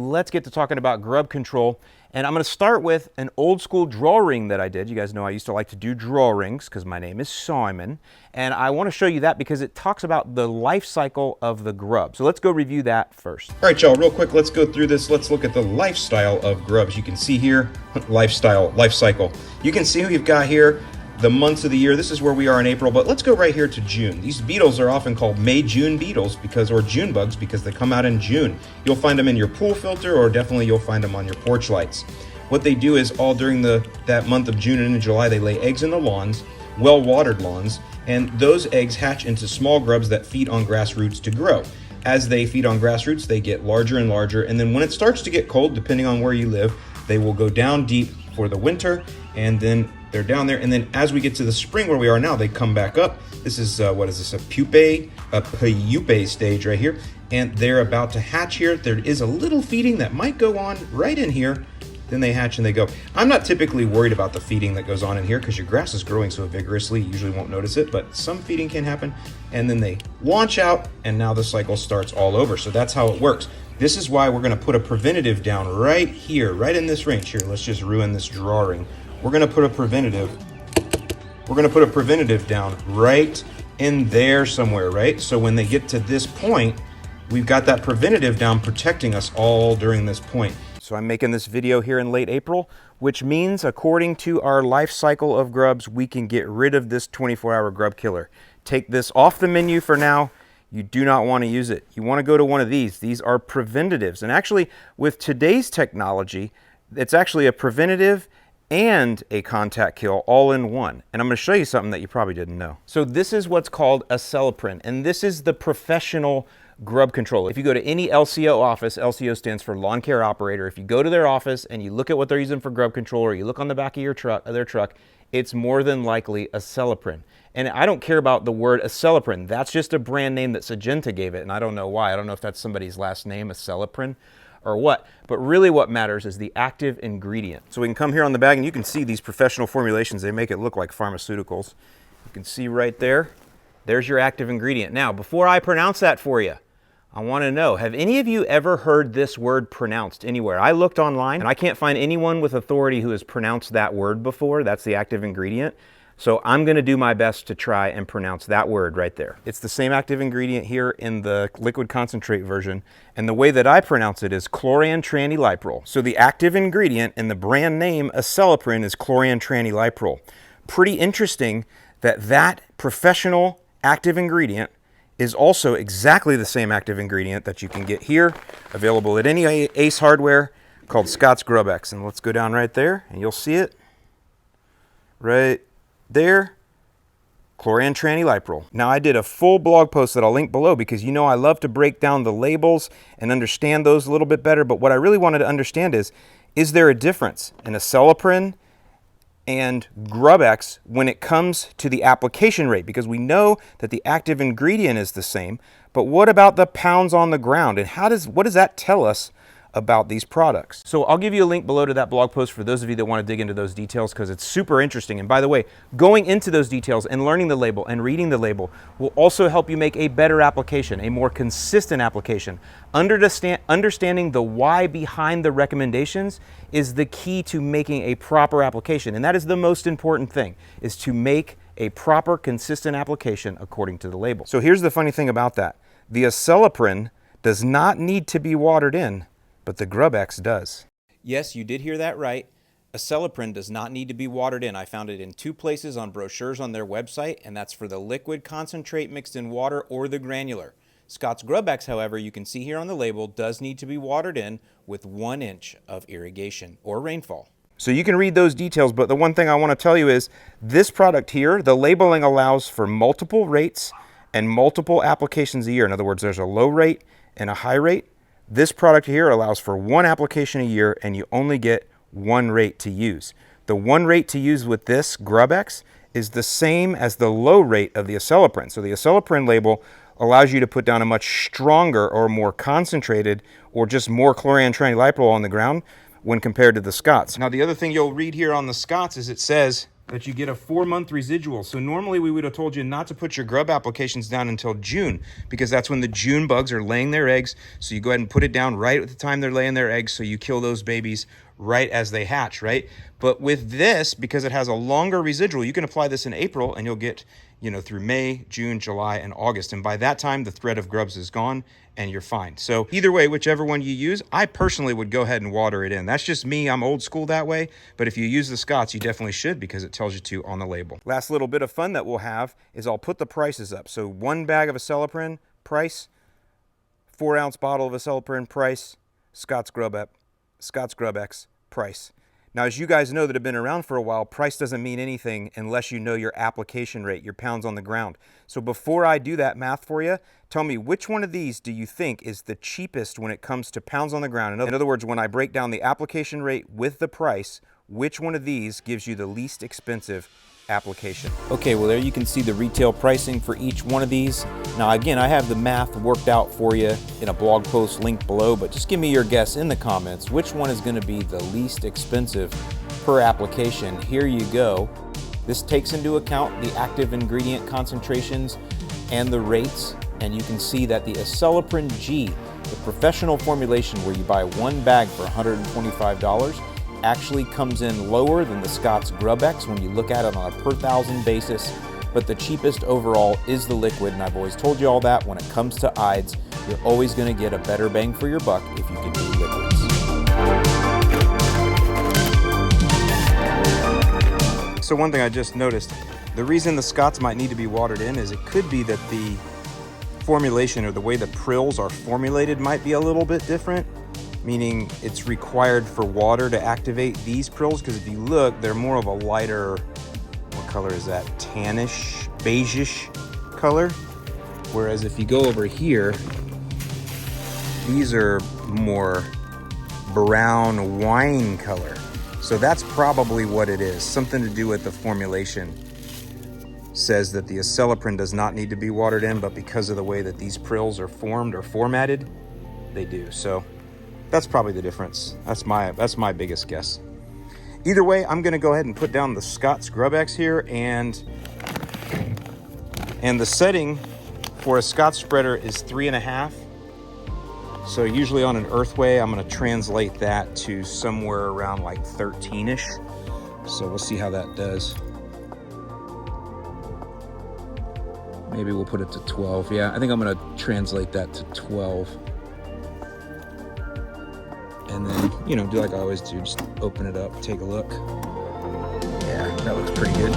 Let's get to talking about grub control. And I'm going to start with an old school drawing that I did. You guys know I used to like to do drawings because my name is Simon. And I want to show you that because it talks about the life cycle of the grub. So let's go review that first. All right, y'all, real quick, let's go through this. Let's look at the lifestyle of grubs. You can see here, life cycle. You can see who you've got here, the months of the year. This is where we are in April, but let's go right here to June. These beetles are often called May-June beetles or June bugs because they come out in June. You'll find them in your pool filter, or definitely you'll find them on your porch lights. What they do is all during that month of June and into July, they lay eggs in the lawns, well-watered lawns, and those eggs hatch into small grubs that feed on grass roots to grow. As they feed on grass roots, they get larger and larger, and then when it starts to get cold, depending on where you live, they will go down deep for the winter, and then they're down there, and then as we get to the spring where we are now, they come back up. This is, what is this, a pupae stage right here, and they're about to hatch here. There is a little feeding that might go on right in here, then they hatch and they go. I'm not typically worried about the feeding that goes on in here because your grass is growing so vigorously, you usually won't notice it, but some feeding can happen, and then they launch out, and now the cycle starts all over. So that's how it works. This is why we're gonna put a preventative down right here, right in this range here. Let's just ruin this drawing. We're gonna put a preventative down right in there somewhere, right? So when they get to this point, we've got that preventative down protecting us all during this point. So I'm making this video here in late April, which means according to our life cycle of grubs, we can get rid of this 24-hour grub killer. Take this off the menu for now. You do not want to use it. You want to go to one of these. These are preventatives. And actually, with today's technology, it's actually a preventative and a contact kill all in one. And I'm going to show you something that you probably didn't know. So this is what's called Acelepryn, and this is the professional grub control. If you go to any LCO office, LCO stands for lawn care operator. If you go to their office and you look at what they're using for grub control, or you look on the back of their truck, it's more than likely Acelepryn. And I don't care about the word Acelepryn. That's just a brand name that Syngenta gave it, and I don't know why. I don't know if that's somebody's last name, Acelepryn, or what. But really what matters is the active ingredient. So we can come here on the bag and you can see these professional formulations. They make it look like pharmaceuticals. You can see right there, there's your active ingredient. Now, before I pronounce that for you, I want to know, have any of you ever heard this word pronounced anywhere? I looked online and I can't find anyone with authority who has pronounced that word before. That's the active ingredient. So I'm going to do my best to try and pronounce that word right there. It's the same active ingredient here in the liquid concentrate version, and the way that I pronounce it is chlorantraniliprole. So the active ingredient in the brand name Acelepryn is chlorantraniliprole. Pretty interesting that that professional active ingredient is also exactly the same active ingredient that you can get here, available at any Ace Hardware, called Scott's Grub X. And let's go down right there and you'll see it right there, chlorantraniliprole. Now I did a full blog post that I'll link below because you know I love to break down the labels and understand those a little bit better, but what I really wanted to understand is there a difference in Acelepryn and Grub X when it comes to the application rate? Because we know that the active ingredient is the same, but what about the pounds on the ground, and what does that tell us about these products? So I'll give you a link below to that blog post for those of you that want to dig into those details because it's super interesting. And by the way, going into those details and learning the label and reading the label will also help you make a better application, a more consistent application. Understanding the why behind the recommendations is the key to making a proper application. And that is the most important thing, is to make a proper, consistent application according to the label. So here's the funny thing about that. The Acelepryn does not need to be watered in, but the Grub X does. Yes, you did hear that right. Acelepryn does not need to be watered in. I found it in 2 places on brochures on their website, and that's for the liquid concentrate mixed in water or the granular. Scott's Grub X, however, you can see here on the label, does need to be watered in with 1 inch of irrigation or rainfall. So you can read those details, but the one thing I want to tell you is this product here, the labeling allows for multiple rates and multiple applications a year. In other words, there's a low rate and a high rate. This product here allows for 1 application a year, and you only get 1 rate to use. The 1 rate to use with this Grub X is the same as the low rate of the Acelepryn. So the Acelepryn label allows you to put down a much stronger or more concentrated or just more chlorantraniliprole on the ground when compared to the Scott's. Now the other thing you'll read here on the Scott's is it says that you get a 4-month residual. So normally we would have told you not to put your grub applications down until June, because that's when the June bugs are laying their eggs. So you go ahead and put it down right at the time they're laying their eggs, so you kill those babies right as they hatch, right? But with this, because it has a longer residual, you can apply this in April and you'll get, you know, through May, June, July, and August. And by that time, the threat of grubs is gone and you're fine. So either way, whichever one you use, I personally would go ahead and water it in. That's just me. I'm old school that way. But if you use the Scots, you definitely should, because it tells you to on the label. Last little bit of fun that we'll have is I'll put the prices up. So 1 bag of Acelepryn price, 4-ounce bottle of Acelepryn price, Scott's Grub X price. Now, as you guys know that have been around for a while, price doesn't mean anything unless you know your application rate, your pounds on the ground. So before I do that math for you, tell me which one of these do you think is the cheapest when it comes to pounds on the ground? In other words, when I break down the application rate with the price, which one of these gives you the least expensive application? Okay, well there you can see the retail pricing for each one of these. Now again, I have the math worked out for you in a blog post linked below, but just give me your guess in the comments. Which one is going to be the least expensive per application? Here you go. This takes into account the active ingredient concentrations and the rates, and you can see that the Acelepryn G, the professional formulation where you buy 1 bag for $125, actually comes in lower than the Scott's Grub X when you look at it on a per thousand basis, but the cheapest overall is the liquid, and I've always told you all that when it comes to IDEs, you're always going to get a better bang for your buck if you can do liquids. So one thing I just noticed, the reason the Scots might need to be watered in is it could be that the formulation or the way the prills are formulated might be a little bit different, meaning it's required for water to activate these prills, because if you look, they're more of a lighter, what color is that? Tannish, beigeish color. Whereas if you go over here, these are more brown wine color. So that's probably what it is. Something to do with the formulation. Says that the Acelepryn does not need to be watered in, but because of the way that these prills are formed or formatted, they do. So that's probably the difference. That's my biggest guess. Either way, I'm going to go ahead and put down the Scott's Grub X here, and the setting for a Scott's spreader is 3.5. So usually on an Earthway, I'm going to translate that to somewhere around like 13-ish. So we'll see how that does. Maybe we'll put it to 12. Yeah, I think I'm going to translate that to 12. And then, you know, do like I always do, just open it up, take a look. Yeah, that looks pretty good.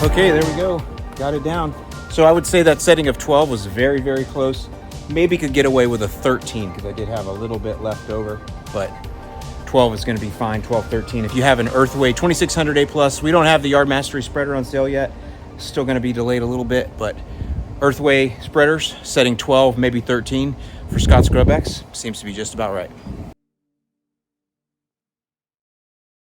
Okay, there we go. Got it down. So I would say that setting of 12 was very, very close. Maybe could get away with a 13 because I did have a little bit left over, but 12 is going to be fine, 12, 13. If you have an Earthway 2600A Plus, we don't have the Yard Mastery spreader on sale yet. Still going to be delayed a little bit, but Earthway spreaders, setting 12, maybe 13 for Scott's Grub X seems to be just about right.